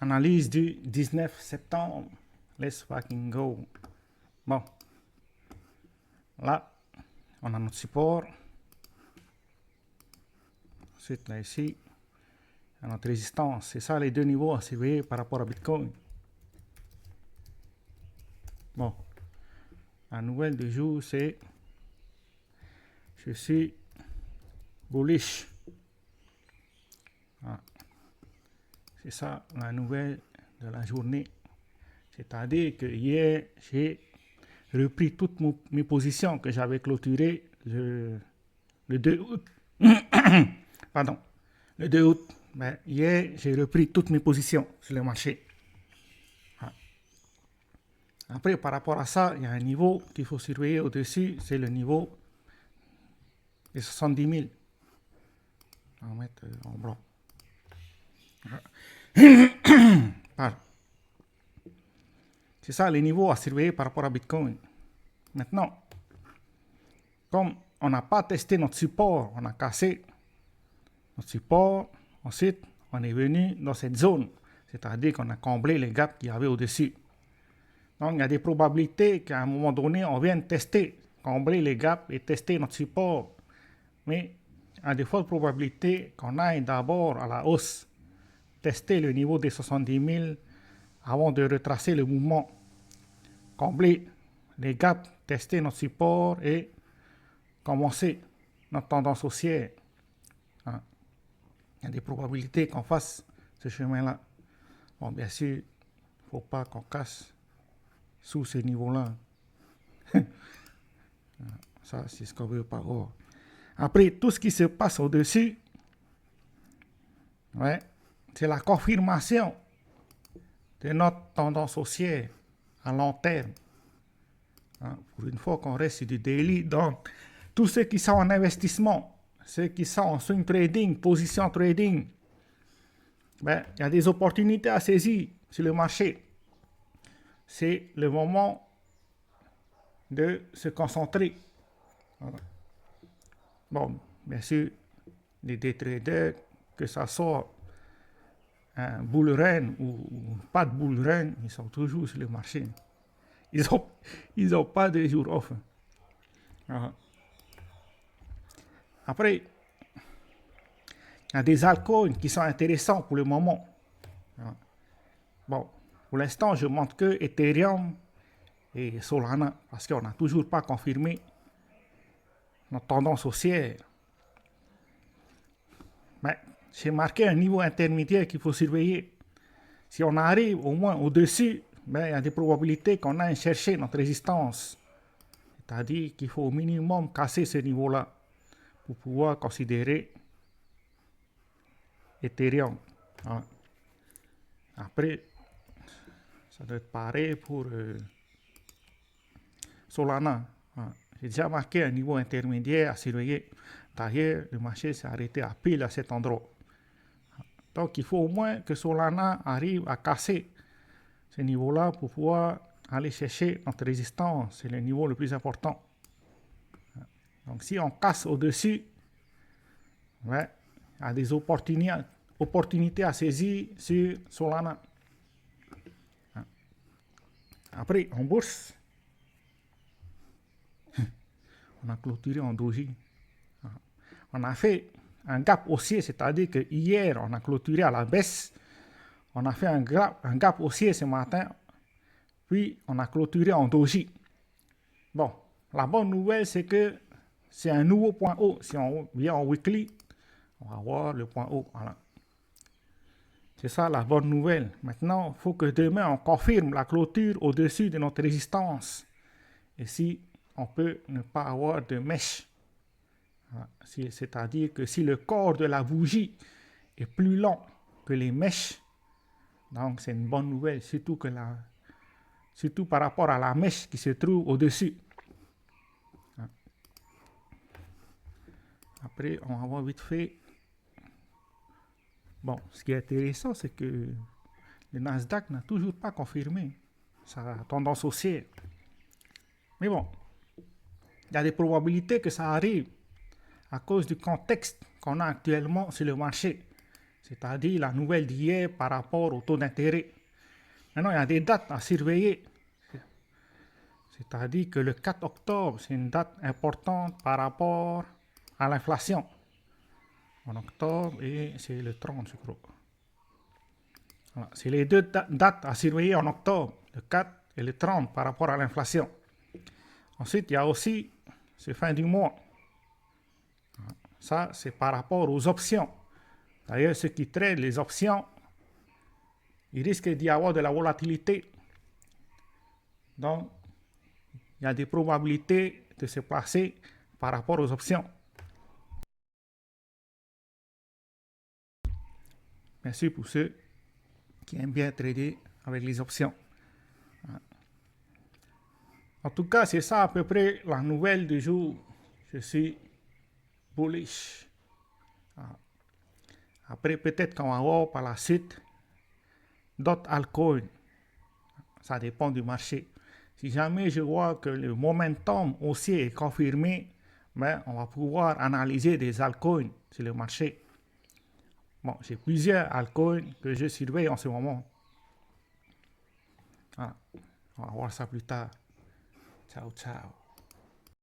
Analyse du 19 septembre. Let's fucking go. Bon. Là, on a notre support. Ensuite, là, ici, on a notre résistance. C'est ça les deux niveaux à surveiller par rapport à Bitcoin. Bon. La nouvelle du jour, c'est je suis bullish. Ah. C'est ça la nouvelle de la journée. C'est-à-dire que hier, j'ai repris toutes mes positions que j'avais clôturées le 2 août. Pardon. Le 2 août. Ben, hier, j'ai repris toutes mes positions sur le marché. Ah. Après, par rapport à ça, il y a un niveau qu'il faut surveiller au-dessus, c'est le niveau des 70 000. On va mettre en blanc. Pardon. C'est ça les niveaux à surveiller par rapport à Bitcoin. Maintenant, comme on n'a pas testé notre support, on a cassé notre support, ensuite on est venu dans cette zone, c'est-à-dire qu'on a comblé les gaps qu'il y avait au-dessus. Donc il y a des probabilités qu'à un moment donné, on vienne tester, combler les gaps et tester notre support. Mais il y a des fortes probabilités qu'on aille d'abord à la hausse, tester le niveau des 70 000 avant de retracer le mouvement, combler les gaps, tester notre support et commencer notre tendance haussière. Il y a des probabilités qu'on fasse ce chemin-là. Bon, bien sûr, il ne faut pas qu'on casse sous ce niveau-là. Ça, c'est ce qu'on veut pas voir. Après, tout ce qui se passe au-dessus, ouais, c'est la confirmation de notre tendance haussière à long terme. Pour une fois qu'on reste sur du daily, donc tous ceux qui sont en investissement, ceux qui sont en swing trading, position trading, ben, il y a des opportunités à saisir sur le marché. C'est le moment de se concentrer. Voilà. Bon, bien sûr, les day traders, que ça soit un bull run ou pas de bull run, ils sont toujours sur le marché. Ils ont pas de jour off. Après, il y a des altcoins qui sont intéressants pour le moment. Bon, pour l'instant, je montre que Ethereum et Solana, parce qu'on n'a toujours pas confirmé notre tendance haussière. Mais j'ai marqué un niveau intermédiaire qu'il faut surveiller. Si on arrive au moins au-dessus, ben, il y a des probabilités qu'on aille chercher notre résistance. C'est-à-dire qu'il faut au minimum casser ce niveau-là pour pouvoir considérer Ethereum. Voilà. Après, ça doit être pareil pour Solana. Voilà. J'ai déjà marqué un niveau intermédiaire à surveiller. D'ailleurs, le marché s'est arrêté à pile à cet endroit. Donc, il faut au moins que Solana arrive à casser ce niveau-là pour pouvoir aller chercher notre résistance. C'est le niveau le plus important. Donc, si on casse au-dessus, ouais, il y a des opportunités à saisir sur Solana. Après, en bourse, on a clôturé en doji. On a fait un gap haussier, c'est-à-dire que hier, on a clôturé à la baisse. On a fait un gap haussier ce matin, puis on a clôturé en doji. Bon, la bonne nouvelle, c'est que c'est un nouveau point haut. Si on vient en weekly, on va voir le point haut. Voilà. C'est ça la bonne nouvelle. Maintenant, il faut que demain, on confirme la clôture au-dessus de notre résistance. Et si on peut ne pas avoir de mèche. C'est-à-dire que si le corps de la bougie est plus long que les mèches, donc c'est une bonne nouvelle, surtout par rapport à la mèche qui se trouve au-dessus. Après, on va voir vite fait. Bon, ce qui est intéressant, c'est que le Nasdaq n'a toujours pas confirmé sa tendance haussière. Mais bon, il y a des probabilités que ça arrive à cause du contexte qu'on a actuellement sur le marché. c'est-à-dire la nouvelle d'hier par rapport au taux d'intérêt. Maintenant, il y a des dates à surveiller. C'est-à-dire que le 4 octobre, c'est une date importante par rapport à l'inflation. En octobre, et c'est le 30, je crois. Voilà. C'est les deux dates à surveiller en octobre, le 4 et le 30 par rapport à l'inflation. Ensuite, il y a aussi ce fin du mois. Ça, c'est par rapport aux options. D'ailleurs, ceux qui traitent les options, ils risquent d'y avoir de la volatilité. Donc, il y a des probabilités de se placer par rapport aux options. Bien sûr, pour ceux qui aiment bien trader avec les options. En tout cas, c'est ça à peu près la nouvelle du jour. Je suis bullish. Après, peut-être qu'on va voir par la suite d'autres altcoins. Ça dépend du marché. Si jamais je vois que le momentum haussier est confirmé, ben, on va pouvoir analyser des altcoins sur le marché. Bon, j'ai plusieurs altcoins que je surveille en ce moment. Voilà. On va voir ça plus tard. Ciao, ciao.